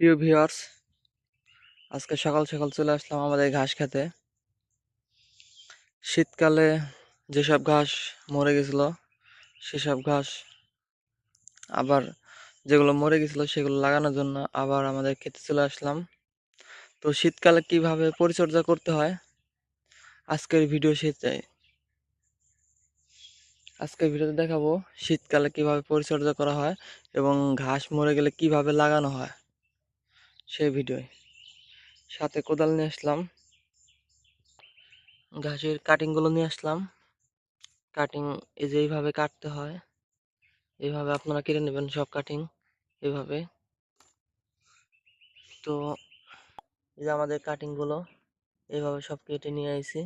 প্রিয় ভিউয়ার্স, আজকে সকাল সকাল চলে আসলাম আমাদের ঘাস খেতে। শীতকালে যেসব ঘাস মরে গেছিল সেসব ঘাস আবার যেগুলো মরে গেছিল সেগুলো লাগানোর জন্য আবার আমাদের খেতে চলে আসলাম। তো শীতকালে কিভাবে পরিচর্যা করতে হয় আজকের ভিডিও আজকের ভিডিওতে দেখাবো শীতকালে কিভাবে পরিচর্যা করা হয় এবং ঘাস মরে গেলে কিভাবে লাগানো হয় সেই ভিডিও। সাথে কোদাল নিয়ে আসলাম, ঘাসের কাটিংগুলো নিয়ে আসলাম। কাটিং এই যে এইভাবে কাটতে হয়, এইভাবে আপনারা কেটে নেবেন সব কাটিং এইভাবে। তো এই যে আমাদের কাটিং গুলো এইভাবে সব কেটে নিয়ে আইছি।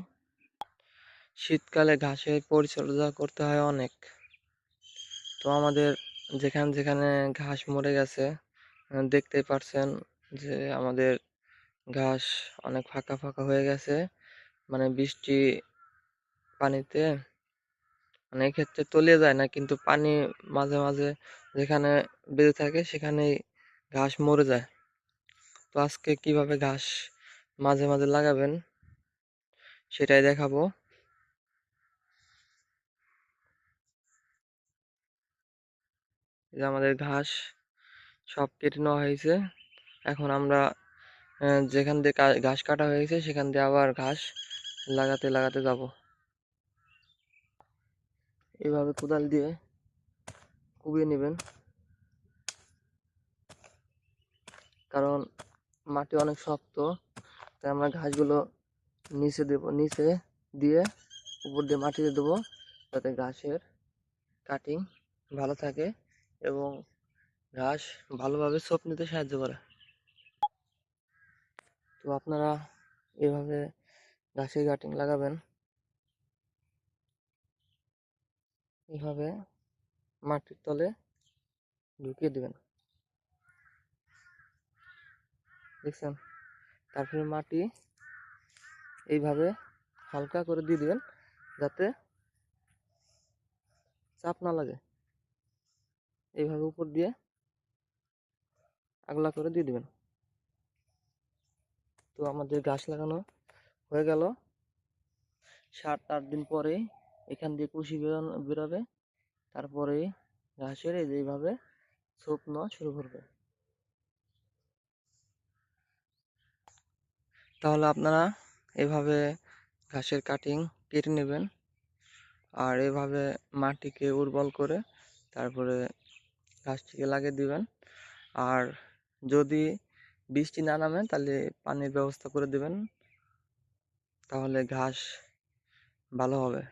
শীতকালে ঘাসের পরিচর্যা করতে হয় অনেক। তো আমাদের যেখানে যেখানে ঘাস মরে গেছে দেখতেই পারছেন যে আমাদের ঘাস অনেক ফাঁকা ফাঁকা হয়ে গেছে, মানে বৃষ্টি পানিতে মানে এক্ষেত্রে তলিয়ে যায় না, কিন্তু পানি মাঝে মাঝে যেখানে বেঁধে থাকে সেখানেই ঘাস মরে যায়। তো আজকে কিভাবে ঘাস মাঝে মাঝে লাগাবেন সেটাই দেখাবো। এই যে আমাদের ঘাস সব কেটে নেওয়া হয়েছে। এখন আমরা যেখান দিয়ে ঘাস কাটা হয়েছে সেখান দিয়ে আবার ঘাস লাগাতে লাগাতে যাব। এইভাবে কোদাল দিয়ে কুবিয়ে নেবেন, কারণ মাটি অনেক শক্ত। তাই আমরা ঘাসগুলো নিচে দেব, নিচে দিয়ে উপর দিয়ে মাটি দিয়ে দেবো, যাতে ঘাসের কাটিং ভালো থাকে এবং ঘাস ভালোভাবে ছোপ নিতে সাহায্য করে। তো আপনারা এভাবে ঘাসের কাটিং লাগাবেন, এভাবে মাটির তলে ঢুকিয়ে দিবেন, দেখছেন? তারপরে মাটি এইভাবে হালকা করে দিয়ে দিবেন যাতে চাপ না লাগে। এইভাবে উপর দিয়ে আগলা করে দিয়ে দিবেন। তো আমাদের গাছ লাগানো হয়ে গেল। 7-8 দিন পরে এখান দিয়ে কুশি বেরোবে, তারপরে ঘাসের এই যে এইভাবে ছোপ নেওয়া শুরু করবে। তাহলে আপনারা এভাবে ঘাসের কাটিং কেটে নেবেন আর এভাবে মাটিকে উর্বর করে তারপরে ঘাসটিকে লাগিয়ে দিবেন। আর যদি বৃষ্টি না নামে তাহলে পানির ব্যবস্থা করে দিবেন, তাহলে ঘাস ভালো হবে।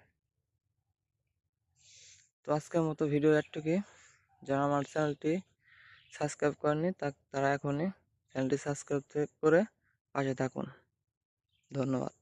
তো আজকের মতো ভিডিও এটুকুই। যারা আমার চ্যানেলটি সাবস্ক্রাইব করেনি তারা এখনই চ্যানেলটি সাবস্ক্রাইব করে পাশে থাকুন। ধন্যবাদ।